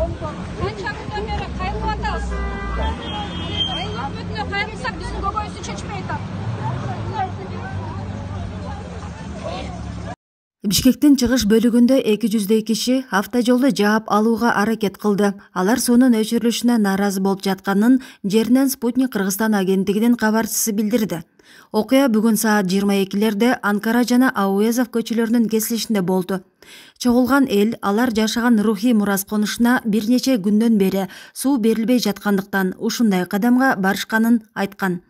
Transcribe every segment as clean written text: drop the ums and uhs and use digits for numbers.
Kancha kundan beri qayerga atasiz? Rayyon bütünü qayersak bizim gogoyusu çeçmey atadi. Бишкектин чыгыш бөлүгүндө 200 киши автожолду жаап алууга аракет кылды. Алар суунун өчүрүлүшүнө нааразы болуп жатканын жеринен Спутник Кыргызстан агенттигинин кабарчысы билдирди. Окуя бүгүн саат 22-лерде Анкара жана Ауезов көчөлөрүнүн кесилишинде болду. Чогулган эл алар жашаган рухий мурас конушуна бир нече күндөн бери суу берилбей жаткандыктан ушундай кадамга барышканын айткан.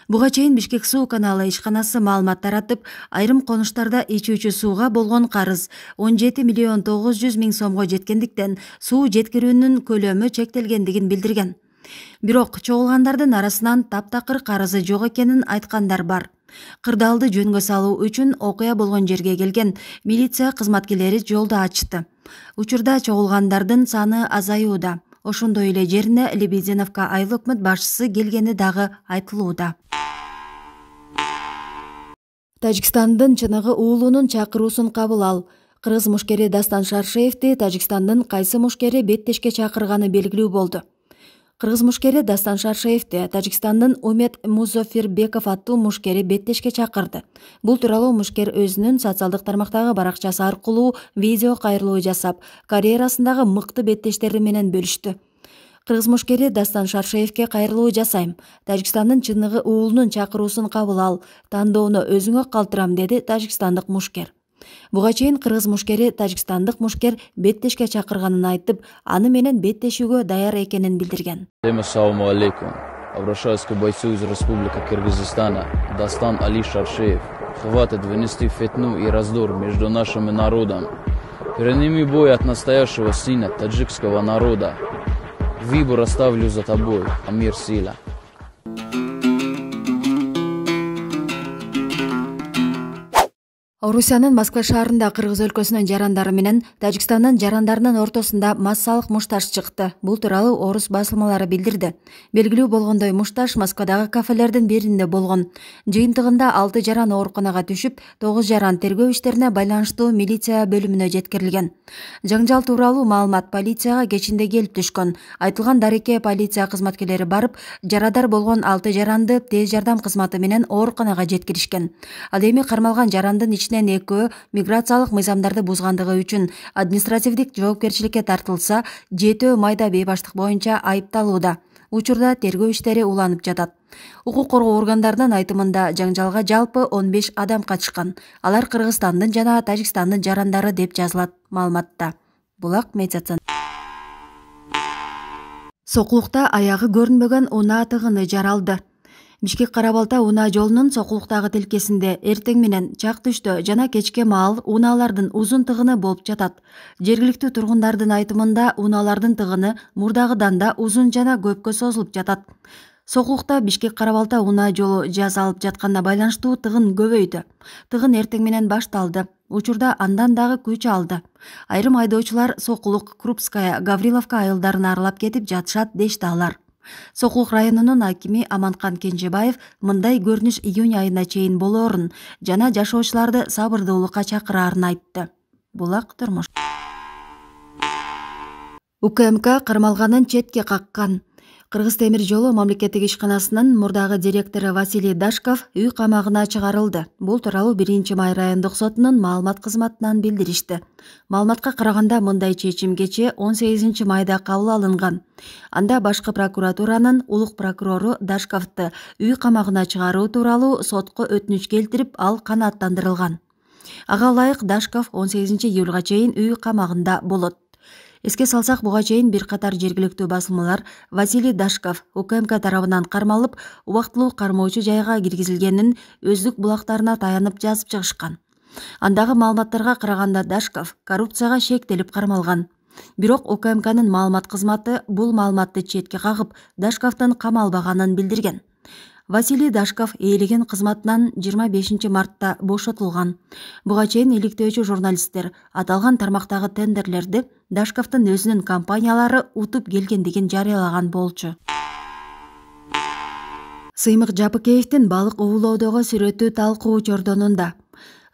Буга чейин Бишкек суу каналы ишканасы маалымат таратып, айрым конуштарда ичүүчү сууга болгон карыз 17 миллион 900 миң сомго жеткендиктен суу жеткирүүнүн көлөмү чектелгендигин билдирген. Бирок чогулгандардын арасынан таптакыр карызы жок экенин айткандар бар. Кырдаалды жөнгө салуу үчүн окуя болгон жерге келген милиция кызматкерлери жолду ачты. Учурда чогулгандардын саны азаюуда. Ошондой эле жерине Лебединовка айыл өкмөт башчысы келгени дагы айтылууда. Тажикстандын чыныгы уулунун чакыруусун кабыл ал. Кыргыз мушкери Дастан Шаршеевди Тажикстандын кайсы мушкери беттешке чакырганы белгилүү болду. Кыргыз мушкери Дастан Шаршеевди Тажикстандын Умет Музофирбеков аттуу мушкери беттешке чакырды. Бул тууралуу мушкер өзүнүн социалдык тармактагы баракчасы аркылуу видео кайрылуу жасап, карьерасындагы мыкты беттештери менен бөлүштү. Кыргыз мушкери Дастан Шаршеевке кайрылуу жасайм. Тажикстандын чыныгы уулунун чакыруусун кабыл ал. Тандоону өзүңө калтырам, деди тажикстандык мушкер. Буга чейин кыргыз мушкери тажикстандык мушкер беттешке чакырганын айтып, аны менен беттешүүгө даяр экенин билдирген. Ассаламу алейкум. Обращаюсь к бойцу из Республики Кыргызстана, Дастан Али Шаршеев. Хватит вынести фитну и раздор между нашими народами. Прими бой от настоящего сына таджикского народа. Выбор оставлю за тобой, Амир Сила. Орусиянын Москва шаарында Кыргыз өлкөсүнүн жарандары менен Тажикстандын жарандарынын ортосунда массалык мушташ чыкты. Бул тууралуу орус басылмалары билдирди. Белгилүү болгондой, мушташ Москвадагы кафелердин биринде болгон. Жыйынтыгында 6 жаран ооруканага түшүп, 9 жаран тергөө иштерине байланыштуу милиция бөлүмүнө жеткирилген. Жаңжал тууралуу маалымат полицияга кечинде келип түшкөн. Айтылган дарекке полиция кызматкерлери барып, жарадар болгон 6 жаранды тез жардам кызматы менен ооруканага жеткиришкен. Ал эми кармалган жарандын экөө миграциялык мыйзамдарды бузгандыгы үчүн административдик жоопкерчиликке тартылса, 7 майда бейбаштык боюнча айыпталууда. Учурда тергөө иштери уланып жатат. Укук коргоо органдарынын айтымында жаңжалга жалпы 15 адам катышкан. Алар Кыргызстандын жана Тажикстандын жарандары деп жазылат маалыматта. Булак медиацентр. Сокулукта аягы көрүнбөгөн унаа тыгыны жаралды. Бишкек Карабалта унаа жолунун Сокулуктагы тилкесинде эртең менен чак түштө жана кечке маал унаалардын узун тыгыны болуп жатат. Жергиликтүү тургундардын айтымында унаалардын тыгыны мурдагыдан да узун жана көпкө созулуп жатат. Сокулукта Бишкек Карабалта унаа жолу жаз алып жатканына байланыштуу тыгын көбөйдү. Тыгын эртең менен башталды. Учурда андан дагы күч алды. Айрым айдоочулар Сокулук, Крупская, Гавриловка айылдарын аралап кетип жатышат дешти алар. Сокулук районунун акими Аманкан Кенжебаев мындай көрүнүш июнь айына чейин болоорун жана жашоочуларды сабырдуулукка чакыраарын айтты. Булак турмуш. УКМК кармалганын четке каккан. Кыргыз темир жолу мамлекеттик ишканасынын мурдагы директору Василий Дашков үй камагына чыгарылды. Бул тууралуу 1-май райондук сотунун маалымат кызматынан билдиришти. Маалыматка караганда мындай чечим кечээ 18 майда кабыл алынган. Анда башкы прокуратуранын улук прокурору Дашковду үй камагына чыгаруу тууралуу сотко өтүнүч келтирип, ал канааттандырылган. Ага ылайык Дашков 18 июлга чейин үй камагында болот. Эске салсак, буга чейин бир катар жергиликтүү басылмалар Василий Дашков УКМК тарабынан кармалып, убактылуу кармоочу жайга киргизилгенин өздүк булактарына таянып жазып чыгышкан. Андагы маалыматтарга караганда Дашков коррупцияга шектелип кармалган. Бирок УКМКнын маалымат кызматы бул маалыматты четке кагып, Дашковдун камалбаганын билдирген. Василий Дашков ээлеген кызматынан 25 мартта бошотулган. Буга чейин иликтөөчү журналисттер аталган тармактагы тендерлерди Дашковдун өзүнүн компаниялары утуп келгендигин жарыялаган болчу. Сыймык Жапыкеевдин балык уулоодогу сүрөтү талкуу чордонунда.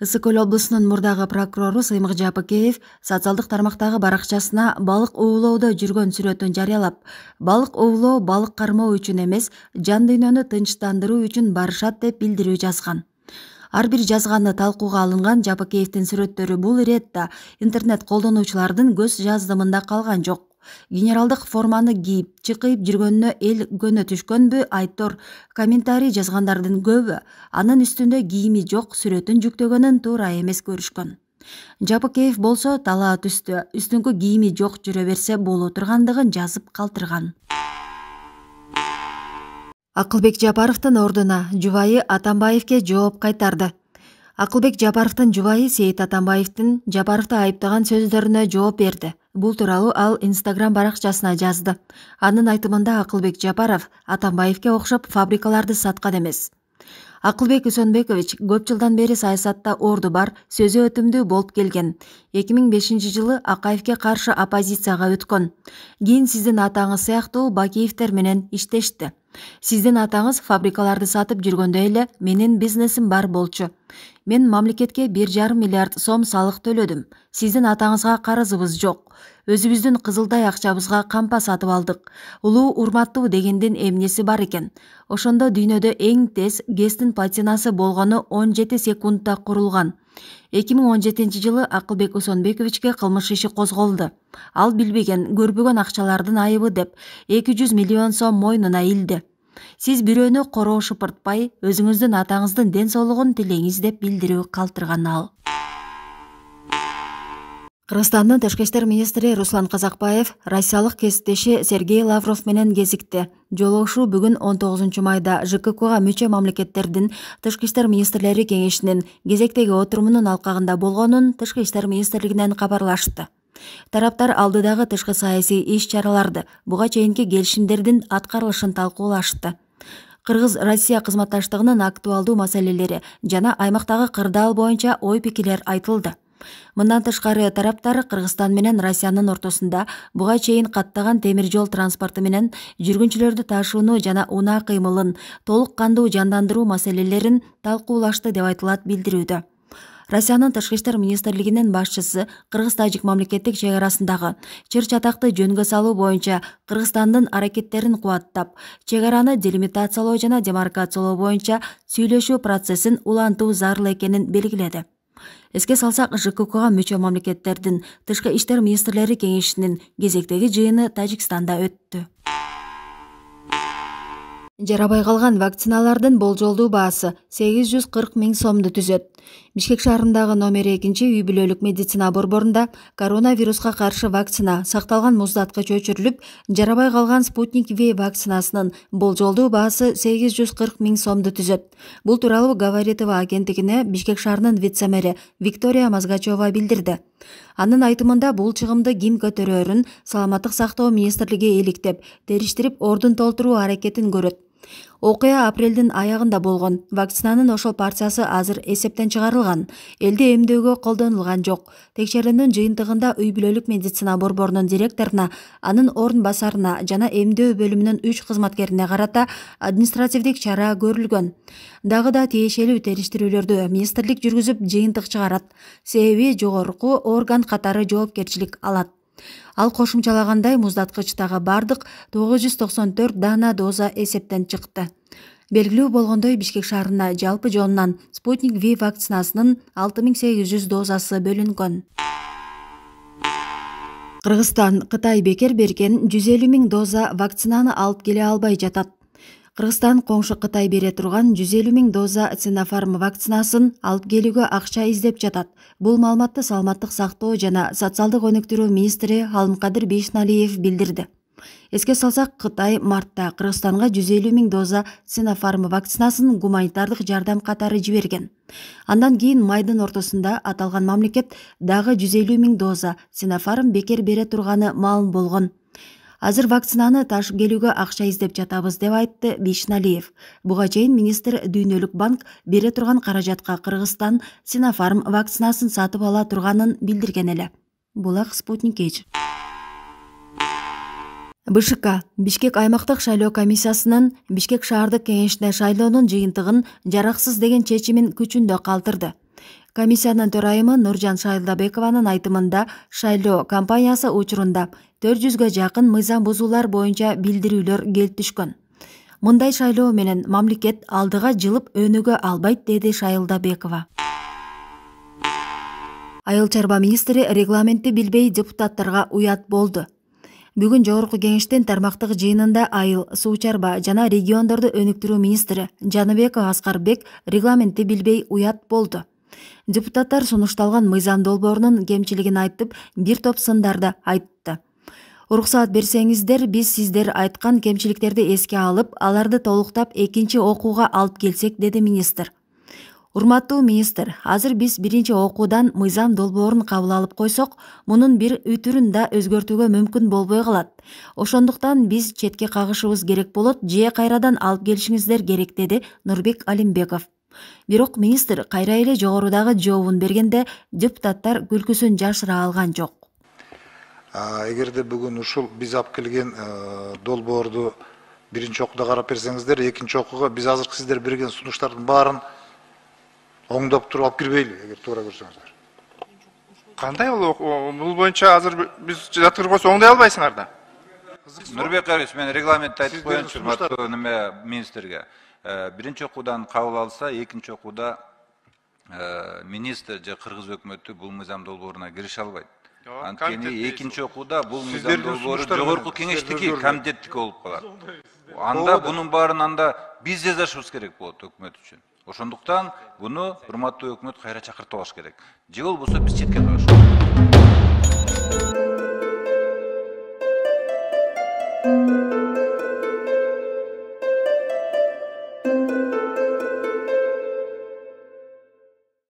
Ысык Көл облусунун мурдагы прокурору Сыймык Жапыкеев социалдык тармактагы баракчасына балык оолоодо жүргөн сүрөтүн жарыялап, балык оолоо балык кармоо үчүн эмес, жан дүйнөнү тынчтандыруу үчүн барышат деп билдирүү жазган. Ар бир жазганы талкууга алынган Жапыкеевдин сүрөттөрү бул иретте интернет колдонуучулардын көз жаздымында калган жок. Генералдык форманы кийип, чыкыйып жүргөнүнө эл көнө түшкөнбү айттор комментарий жазгандардын көбү анын үстүндө кийими жок сүрөтүн жүктөгөнүн туура эмес көрүшкөн. Жапыкеев болсо талаа түстө үстүңкү кийими жок жүрө берсе боло тургандыгын жазып калтырган. Акылбек Жапаровдун ордуна жубайы Атамбаевге жооп кайтарды. Акылбек Жапаровдун жубайы Сейит Атамбаевдин Жапаровду айыптаган сөздөрүнө жооп берди. Бул тууралуу ал Instagram баракчасына жазды. Анын айтымында Акылбек Жапаров Атамбаевге окшоп фабрикаларды саткан эмес. Акылбек Үсөнбекович көп жылдан бери саясатта орду бар, сөзү өтүмдүү болуп келген. 2005-жылы Акаевге каршы оппозицияга өткөн. Кийин сиздин атаңыз сыяктуу Бакиевдер менен иштешти. Сиздин атаңыз фабрикаларды сатып жүргөндө эле менин бизнесим бар болчу. Мен мамлекетке 1,5 миллиард сом салык төлөдүм. Сиздин атаңызга карызыбыз жок. Өзүбүздүн кызылдай акчабызга кампа сатып алдык. Улуу урматтуу дегендин эмнеси бар экен. Ошондо дүйнөдө эң тез ГЭСтин платинасы болгону 17 секундта курулган. 2017-жылы Акылбек Үсөнбековичке кылмыш иши козголду. Ал билбеген, көрбөгөн акчалардын айыбы деп 200 миллион сом мойнуна илди. Сиз бирөөнү короо шыпыртпай, өзүңүздүн атаңыздын ден соолугун тилеңиз деп билдирүү калтырган ал. Кыргызстандын тышкы иштер министри Руслан Казакбаев россиялык кесиптеши Сергей Лавров менен кезикти. Жолугушуу бүгүн 19 майда ЖККга мүчө мамлекеттердин тышкы иштер министрлери кеңешинин кезектеги отурумунун алкагында болгонун тышкы иштер министрлигинен кабарлашты. Тараптар алдыдагы тышкы саясий иш-чараларды, буга чейинки келишимдердин аткарылышын талкуулашты. Кыргыз-Россия кызматташтыгынын актуалдуу маселелери жана аймактагы кырдаал боюнча ой-пикирлер айтылды. Мындан тышкары тараптар Кыргызстан менен Россиянын ортосунда буга чейин каттаган темир жол транспорту менен жүргүнчүлөрдү ташууну жана унаа кыймылын толук кандуу жандандыруу маселелерин талкуулашты деп айтылат билдирүүдө. Россиянын тышкы иштер министрлигинин башчысы Кыргыз-Тажик мамлекеттик чек арасындагы чыр-чатакты жөнгө салуу боюнча Кыргызстандын аракеттерин кубаттап, чек араны делимитациялоо жана демаркациялоо боюнча сүйлөшүү процессин улантуу зарыл экенин белгиледи. Эске салсак, ЖККга мүчө мамлекеттердин тышкы иштер министрлери кеңешинин кезектеги жыйыны Тажикстанда өттү. Жарабай калган вакциналардын болжолдуу баасы 840 000 сомду түзөт. Бишкек шаарындагы номер 2 үй бүлөлүк медицина борборунда коронавируска каршы вакцина сакталган муздаткыч өчүрүлүп, жарабай калган Спутник V вакцинасынын болжолдуу баасы 840 000 сомду түзөт. Бул тууралуу Говоритова агенттигине Бишкек шаарынын вице-мэри Виктория Мазгачева билдирди. Анын айтымында бул чыгымды ким көтөрөөрүн Саламаттык сактоо министрлиги иликтеп, териштирип ордун толтуруу аракетин көрөт. Окуя апрелдин аягында болгон. Вакцинанын ошол партиясы азыр эсептен чыгарылган. Элди эмдөөгө колдонулган жок. Текшерүүнүн жыйынтыгында үй бүлөлүк медицина борборунун директоруна, анын орун басарына жана эмдөө бөлүмүнүн 3 кызматкерине карата административдик чара көрүлгөн. Дагы да тиешелүү териштирүүлөрдү министрлик жүргүзүп жыйынтык чыгарат. Себеби жогорку орган катары жоопкерчилик алат. Ал кошумчалагандай, муздаткычтагы бардык 994 дана доза эсептен чыкты. Белгилүү болгондой, Бишкек шаарына жалпы жонунан Спутник V вакцинасынын 6800 дозасы бөлүнгөн. Кыргызстан Кытай бекер берген 150 000 доза вакцинаны алып келе албай жатат. Кыргызстан коңшу Кытай бере турган 150 000 доза Sinopharm вакцинасын алып келүүгө акча издеп жатат. Бул маалыматты Саламаттык сактоо жана социалдык өнүктүрүү министри Алымкадыр Бейшналиев билдирди. Эске салсак, Кытай мартта Кыргызстанга 150 000 доза Sinopharm вакцинасын гуманитардык жардам катары жиберген. Андан кийин майдын ортосунда аталган мамлекет дагы 150 000 доза Sinopharm бекер бере турганы маалым болгон. Азыр вакцинаны ташып келүүгө акча издеп жатабыз деп айтты Бейшналиев. Буга чейин министр Дүйнөлүк банк бере турган каражатка Кыргызстан Sinopharm вакцинасын сатып ала турганын билдирген эле. Булак Спутник H. БШК Бишкек аймактык шайлоо комиссиясынын Бишкек шаардык кеңешине шайлоонун жыйынтыгын жараксыз деген чечимин күчүндө калтырды. Комиссиянын төрайымы Нуржан Шайлдабекованын айтымында шайлоо кампаниясы учурунда 400-гө жакын мыйзам бузуулар боюнча билдирүүлөр келип түшкөн. Мындай шайлоо менен мамлекет алдыга жылып өнүгө албайт, деди Шайлдабекова. Айыл чарба министри регламентти билбей депутаттарга уят болду. Бүгүн жогорку кеңештин тармактык жыйынында айыл, суу чарба жана региондорду өнүктүрүү министри Жаныбеков Аскарбек регламентти билбей уят болду. Депутаттар сунушталган мыйзам долбоорунун кемчилигин айтып, бир топ сындарды айтты. Уруксаат берсеңиздер, биз сиздер айткан кемчиликтерди эске алып, аларды толуктап экинчи окууга алып келсек, деди министр. Урматтуу министр, азыр биз биринчи окуудан мыйзам долбоорун кабыл алып койсок, мунун бир үтүрүн да өзгөртүүгө мүмкүн болбой калат. Ошондуктан биз четке кагышыбыз керек болот, же кайрадан алып келишиңиздер керек, деди Нурбек Алимбеков. Бирок министр кайра эле жогорудагы жообун бергенде депутаттар күлкүсүн жашыра алган жок. Эгерде бүгүн ушул биз алып келген долбоорду биринчи окууда карап берсеңиздер, экинчи окууга биз азыр сиздер берген сунуштардын баарын оңдоп туруп алып кирбейли, эгер туура көрсөңүздөр. Кандай бул боюнча азыр биз жаткырып койсо оңдой албайсыңар да? Нурбек Кариш, мен регламентти айтып коеюнчу урматтуу министрге. Биринчи окуудан кабыл алса, экинчи окууда министр же кыргыз өкмөтү бул мыйзам долбооруна кирише албайт. Анткени экинчи окууда бул мыйзам долбоору жогорку кеңештики комитеттики болуп калат. Анда бунун баарын анда биз жазышыбыз керек болот өкмөт үчүн. Ошондуктан буну урматтуу өкмөт кайра чакыртып алыш керек. Же болбосо биз четке кагышабыз.